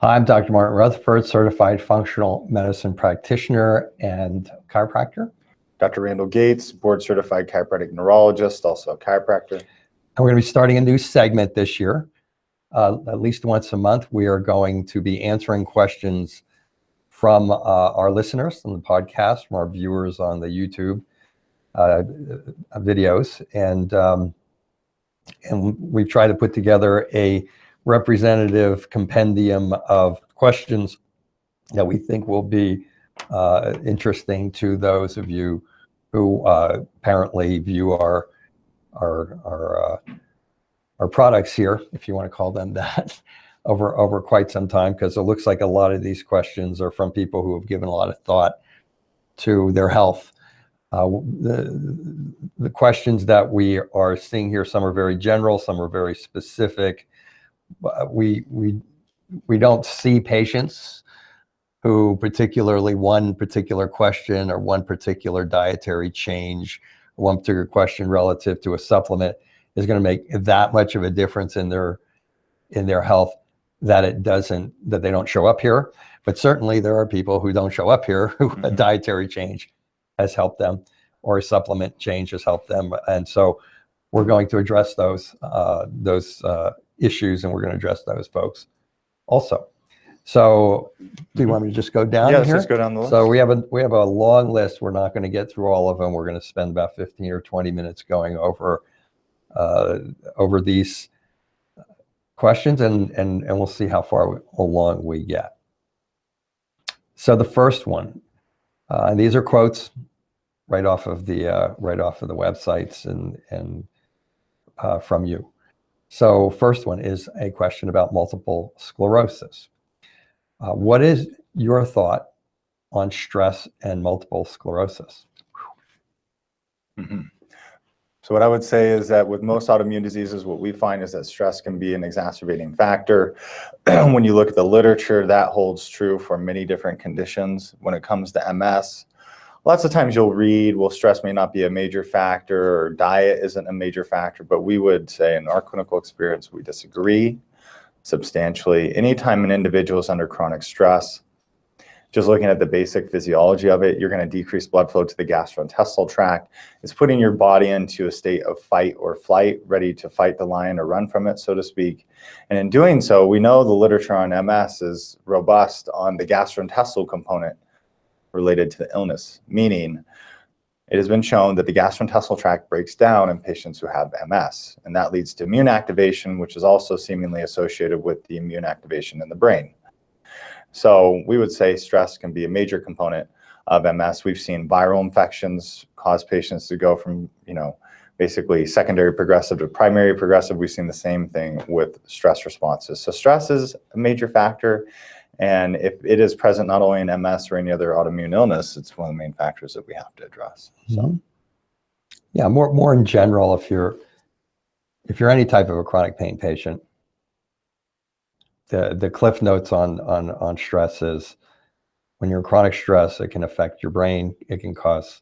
I'm Dr. Martin Rutherford, certified functional medicine practitioner and chiropractor. Dr. Randall Gates, board certified chiropractic neurologist, also a chiropractor. And we're going to be starting a new segment this year. At least once a month, we are going to be answering questions from our listeners on the podcast, from our viewers on the YouTube videos. And we've tried to put together a representative compendium of questions that we think will be interesting to those of you who apparently view our products here, if you want to call them that, over quite some time, because it looks like a lot of these questions are from people who have given a lot of thought to their health. The questions that we are seeing here, some are very general, some are very specific. We don't see patients who particularly one particular question or one particular dietary change, one particular question relative to a supplement is going to make that much of a difference in their health that they don't show up here. But certainly there are people who don't show up here who a dietary change has helped them or a supplement change has helped them. And so we're going to address those issues, and we're going to address those folks also. So do you want me to just go down here? Let's just go down the list. So we have a long list. We're not going to get through all of them. We're going to spend about 15 or 20 minutes going over these questions, and we'll see how far along we get. So the first one, and these are quotes right off of the websites and from you. So first one is a question about multiple sclerosis. What is your thought on stress and multiple sclerosis? So what I would say is that with most autoimmune diseases, what we find is that stress can be an exacerbating factor. When you look at the literature, that holds true for many different conditions. When it comes to MS, lots of times you'll read, well, stress may not be a major factor or diet isn't a major factor, but we would say in our clinical experience, we disagree substantially. Anytime an individual is under chronic stress, just looking at the basic physiology of it, you're going to decrease blood flow to the gastrointestinal tract. It's putting your body into a state of fight or flight, ready to fight the lion or run from it, so to speak. And in doing so, we know the literature on MS is robust on the gastrointestinal component related to the illness, meaning it has been shown that the gastrointestinal tract breaks down in patients who have MS, and that leads to immune activation, which is also seemingly associated with the immune activation in the brain. So we would say stress can be a major component of MS. We've seen viral infections cause patients to go from, basically secondary progressive to primary progressive. We've seen the same thing with stress responses. So stress is a major factor. And if it is present not only in MS or any other autoimmune illness, it's one of the main factors that we have to address. So, yeah, more in general, if you're any type of a chronic pain patient, the cliff notes on stress is when you're in chronic stress, it can affect your brain. It can cause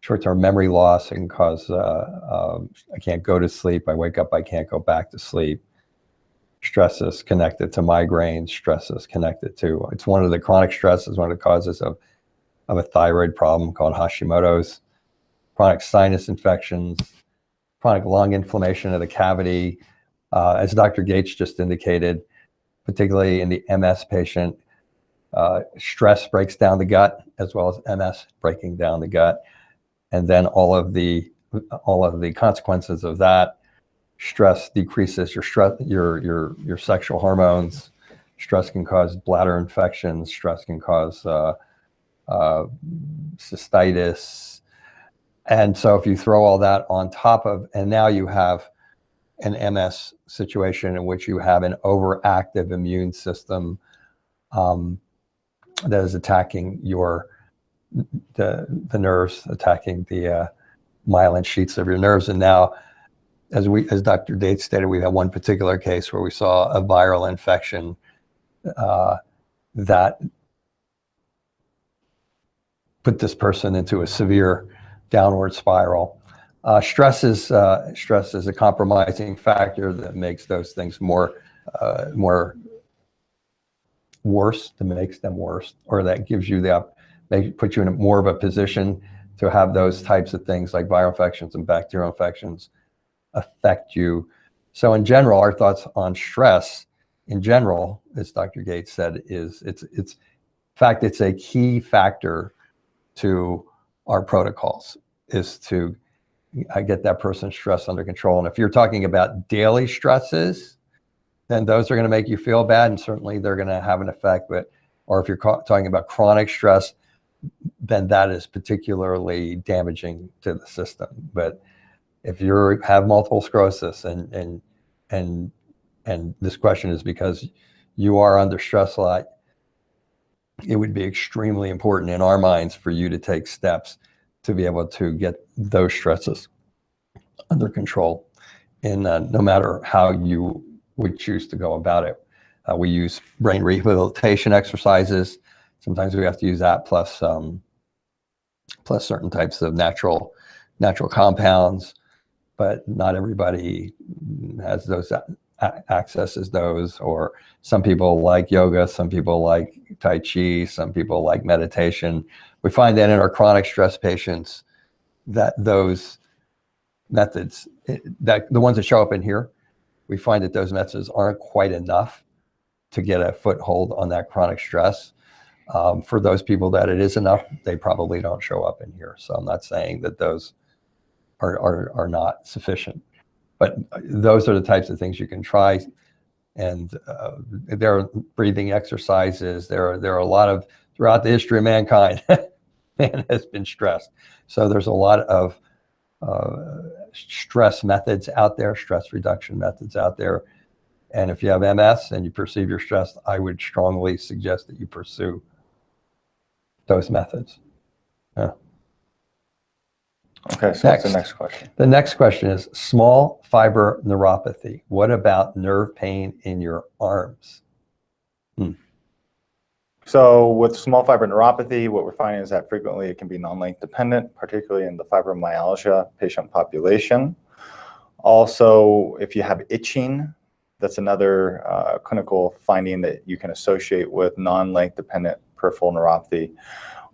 short-term memory loss. It can cause I can't go to sleep. I wake up, I can't go back to sleep. Stress is connected to migraines. Stress is connected to, it's one of the chronic stresses, one of the causes of a thyroid problem called Hashimoto's, chronic sinus infections, chronic lung inflammation of the cavity. As Dr. Gates just indicated, particularly in the MS patient, stress breaks down the gut as well as MS breaking down the gut. And then all of the consequences of that. Stress decreases your sexual hormones. Stress can cause bladder infections. Stress can cause cystitis. And so if you throw all that on top of, and now you have an MS situation in which you have an overactive immune system that is attacking the nerves, attacking the myelin sheaths of your nerves. And now, as Dr. Gates stated, we had one particular case where we saw a viral infection that put this person into a severe downward spiral. Stress is a compromising factor that makes those things more more worse, that makes them worse, or that gives you puts you in more of a position to have those types of things like viral infections and bacterial infections affect you. So in general, our thoughts on stress in general, as Dr. Gates said, is in fact, it's a key factor to our protocols, is to get that person's stress under control. And if you're talking about daily stresses, then those are going to make you feel bad, and certainly they're going to have an effect. Or if you're talking about chronic stress, then that is particularly damaging to the system. But if you have multiple sclerosis and this question is because you are under stress a lot, it would be extremely important in our minds for you to take steps to be able to get those stresses under control, and no matter how you would choose to go about it. We use brain rehabilitation exercises. Sometimes we have to use that plus certain types of natural compounds, but not everybody has those accesses those, or some people like yoga, some people like Tai Chi, some people like meditation. We find that in our chronic stress patients that those methods, that the ones that show up in here, we find that those methods aren't quite enough to get a foothold on that chronic stress. For those people that it is enough, they probably don't show up in here. So I'm not saying that those are not sufficient, but those are the types of things you can try. And there are breathing exercises. There are a lot of, throughout the history of mankind, man has been stressed. So there's a lot of stress methods out there, stress reduction methods out there. And if you have MS and you perceive you're stressed, I would strongly suggest that you pursue those methods. Yeah. Okay, so what's the next question? The next question is small fiber neuropathy. What about nerve pain in your arms? So with small fiber neuropathy, what we're finding is that frequently it can be non-length dependent, particularly in the fibromyalgia patient population. Also, if you have itching, that's another clinical finding that you can associate with non-length dependent peripheral neuropathy.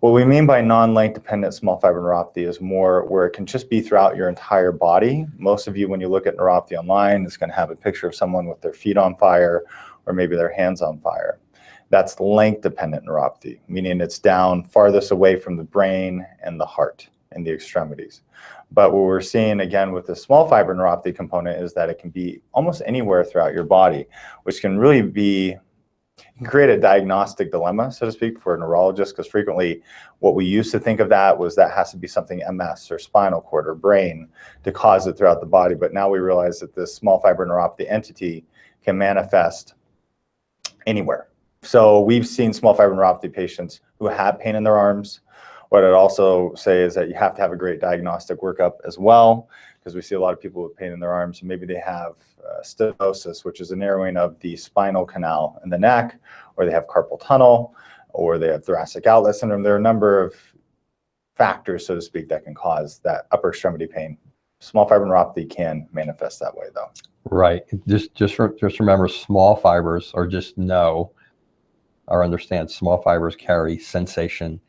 What we mean by non-length dependent small fiber neuropathy is more where it can just be throughout your entire body. Most of you, when you look at neuropathy online, it's going to have a picture of someone with their feet on fire or maybe their hands on fire. That's length dependent neuropathy, meaning it's down farthest away from the brain and the heart and the extremities. But what we're seeing again with the small fiber neuropathy component is that it can be almost anywhere throughout your body, which can really be, can create a diagnostic dilemma, so to speak, for a neurologist, because frequently what we used to think of that was that has to be something MS or spinal cord or brain to cause it throughout the body. But now we realize that this small fiber neuropathy entity can manifest anywhere. So we've seen small fiber neuropathy patients who have pain in their arms. What I'd also say is that you have to have a great diagnostic workup as well, because we see a lot of people with pain in their arms, and maybe they have stenosis, which is a narrowing of the spinal canal in the neck, or they have carpal tunnel, or they have thoracic outlet syndrome. There are a number of factors, so to speak, that can cause that upper extremity pain. Small fiber neuropathy can manifest that way, though. Right. Just remember, small fibers, or just know or understand, small fibers carry sensation.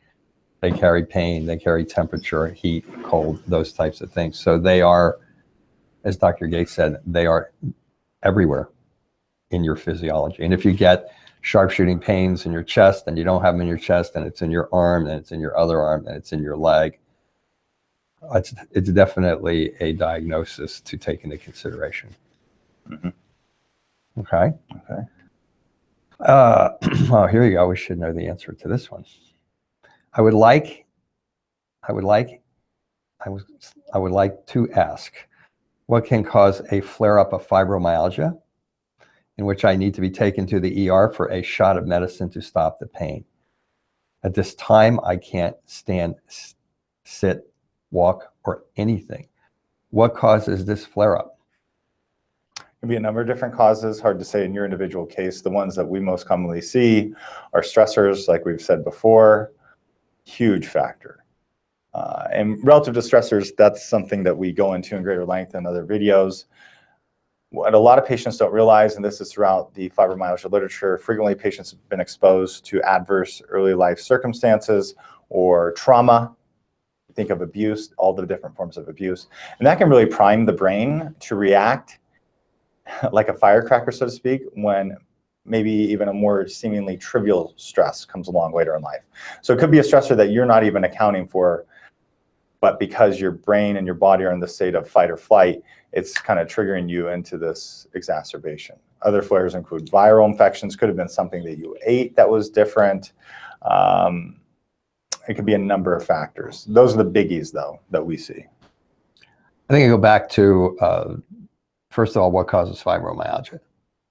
They carry pain, they carry temperature, heat, cold, those types of things. So they are, as Dr. Gates said, they are everywhere in your physiology. And if you get sharp-shooting pains in your chest and you don't have them in your chest, and it's in your arm, and it's in your other arm, and it's in your leg, it's definitely a diagnosis to take into consideration. Mm-hmm. Okay. Okay. Oh, here you go. We should know the answer to this one. I would like to ask, what can cause a flare-up of fibromyalgia in which I need to be taken to the ER for a shot of medicine to stop the pain? At this time, I can't stand, sit, walk, or anything. What causes this flare-up? Can be a number of different causes, hard to say in your individual case. The ones that we most commonly see are stressors, like we've said before, huge factor. And relative to stressors, that's something that we go into in greater length in other videos. What a lot of patients don't realize, and this is throughout the fibromyalgia literature, frequently patients have been exposed to adverse early life circumstances or trauma. Think of abuse, all the different forms of abuse. And that can really prime the brain to react like a firecracker, so to speak, when maybe even a more seemingly trivial stress comes along later in life. So it could be a stressor that you're not even accounting for, but because your brain and your body are in the state of fight or flight, it's kind of triggering you into this exacerbation. Other flares include viral infections, could have been something that you ate that was different. It could be a number of factors. Those are the biggies, though, that we see. I think I go back to, first of all, what causes fibromyalgia?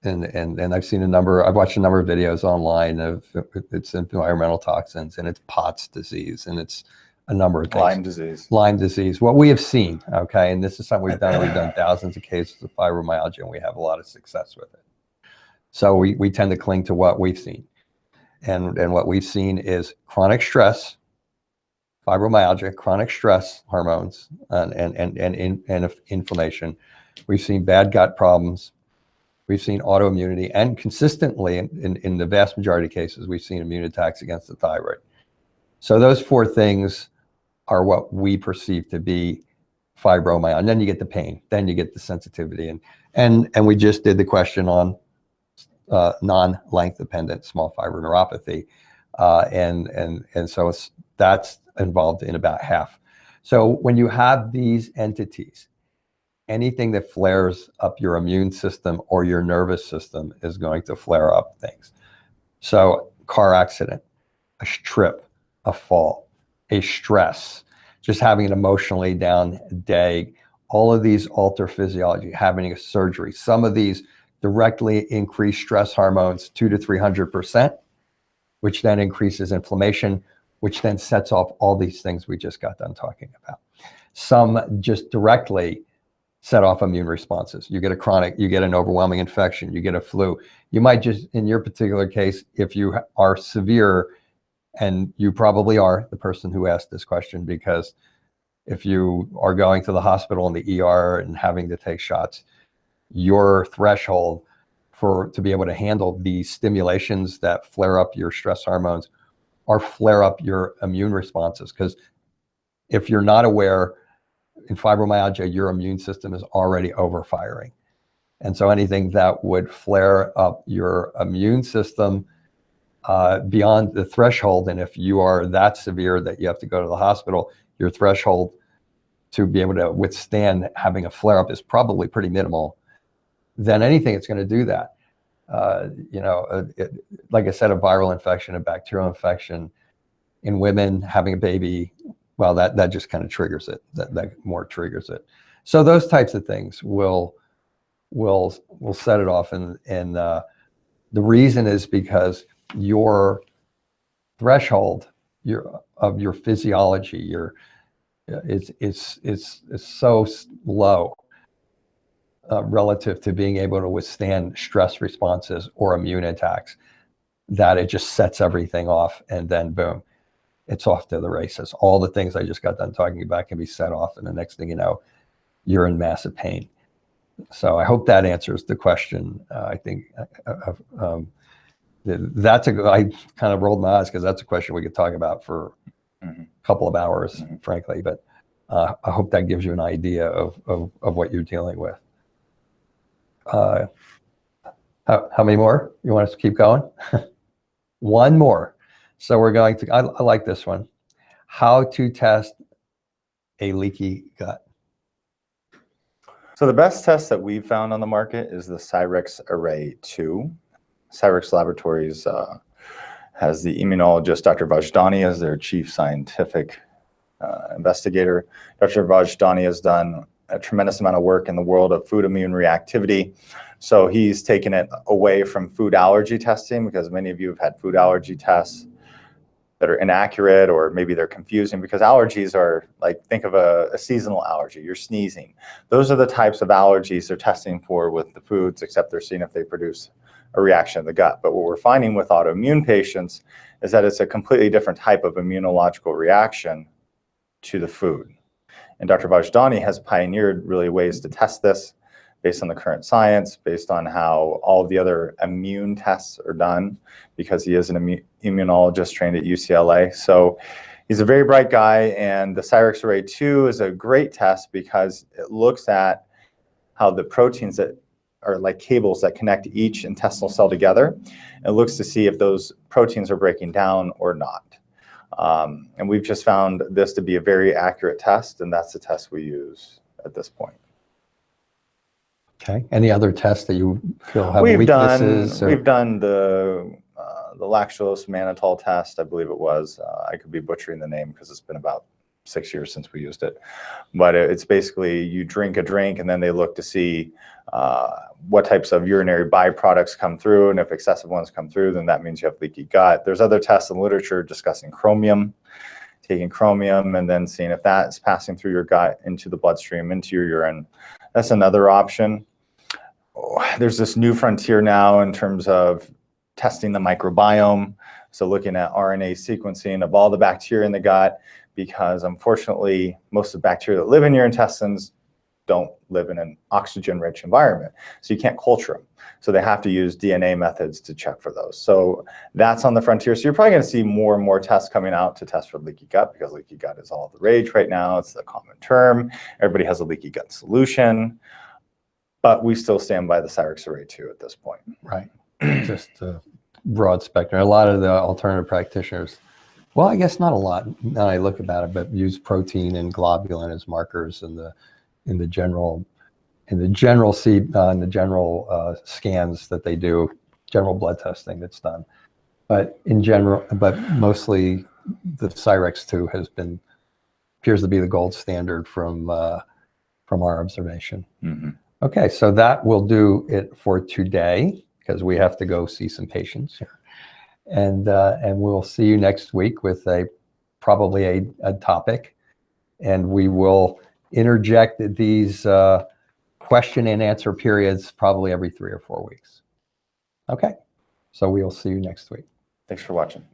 And I've seen I've watched a number of videos online of it's environmental toxins, and it's POTS disease, and it's a number of things. Lyme disease. Lyme disease. What we have seen, okay, and this is something we've done thousands of cases of fibromyalgia, and we have a lot of success with it. So we tend to cling to what we've seen. And what we've seen is chronic stress, fibromyalgia, chronic stress hormones, and inflammation. We've seen bad gut problems. We've seen autoimmunity, and consistently, in the vast majority of cases, we've seen immune attacks against the thyroid. So those four things are what we perceive to be fibromyalgia. And then you get the pain, then you get the sensitivity, and we just did the question on non-length dependent small fiber neuropathy, and so that's involved in about half. So when you have these entities, anything that flares up your immune system or your nervous system is going to flare up things. So car accident, a trip, a fall, a stress, just having an emotionally down day, all of these alter physiology, having a surgery. Some of these directly increase stress hormones 200 to 300%, which then increases inflammation, which then sets off all these things we just got done talking about. Some just directly set off immune responses. You get you get an overwhelming infection, you get a flu. You might just, in your particular case, if you are severe, and you probably are the person who asked this question, because if you are going to the hospital in the ER and having to take shots, your threshold to be able to handle these stimulations that flare up your stress hormones or flare up your immune responses. Because if you're not aware, in fibromyalgia, your immune system is already overfiring. And so anything that would flare up your immune system beyond the threshold, and if you are that severe that you have to go to the hospital, your threshold to be able to withstand having a flare-up is probably pretty minimal, then anything that's going to do that. Like I said, a viral infection, a bacterial infection in women, having a baby, well, that just kind of triggers it. That more triggers it. So those types of things will set it off, and the reason is because your threshold of your physiology, it's so low relative to being able to withstand stress responses or immune attacks, that it just sets everything off, and then boom, it's off to the races. All the things I just got done talking about can be set off, and the next thing you know, you're in massive pain. So I hope that answers the question. I think I kind of rolled my eyes, because that's a question we could talk about for a couple of hours, frankly. But I hope that gives you an idea of what you're dealing with. How many more? You want us to keep going? One more. So we're going to, I like this one. How to test a leaky gut. So the best test that we've found on the market is the Cyrex Array 2. Cyrex Laboratories has the immunologist, Dr. Vajdani, as their chief scientific investigator. Dr. Vajdani has done a tremendous amount of work in the world of food immune reactivity. So he's taken it away from food allergy testing, because many of you have had food allergy tests that are inaccurate, or maybe they're confusing, because allergies are like, think of a seasonal allergy. You're sneezing. Those are the types of allergies they're testing for with the foods, except they're seeing if they produce a reaction in the gut. But what we're finding with autoimmune patients is that it's a completely different type of immunological reaction to the food. And Dr. Vajdani has pioneered really ways to test this based on the current science, based on how all of the other immune tests are done, because he is an immunologist trained at UCLA. So he's a very bright guy, and the Cyrix Array 2 is a great test because it looks at how the proteins that are like cables that connect each intestinal cell together. It looks to see if those proteins are breaking down or not. And we've just found this to be a very accurate test, and that's the test we use at this point. Okay. Any other tests that you feel have weaknesses? We've done the lactulose mannitol test, I believe it was. I could be butchering the name because it's been about 6 years since we used it. But it's basically you drink a drink and then they look to see what types of urinary byproducts come through. And if excessive ones come through, then that means you have leaky gut. There's other tests in literature discussing chromium, taking chromium and then seeing if that is passing through your gut into the bloodstream, into your urine. That's another option. There's this new frontier now in terms of testing the microbiome. So looking at RNA sequencing of all the bacteria in the gut, because unfortunately, most of the bacteria that live in your intestines don't live in an oxygen-rich environment. So you can't culture them. So they have to use DNA methods to check for those. So that's on the frontier. So you're probably going to see more and more tests coming out to test for leaky gut, because leaky gut is all the rage right now. It's the common term. Everybody has a leaky gut solution. But we still stand by the Cyrix Array 2 at this point. Right. Just a broad spectrum. A lot of the alternative practitioners, well, I guess not a lot, now I look about it, but use protein and globulin as markers in the general scans that they do, general blood testing that's done. But in general, but mostly the Cyrix 2 appears to be the gold standard from our observation. Mm-hmm. Okay, so that will do it for today, because we have to go see some patients here. And we'll see you next week with probably a topic, and we will interject these question and answer periods probably every 3 or 4 weeks. Okay, so we'll see you next week. Thanks for watching.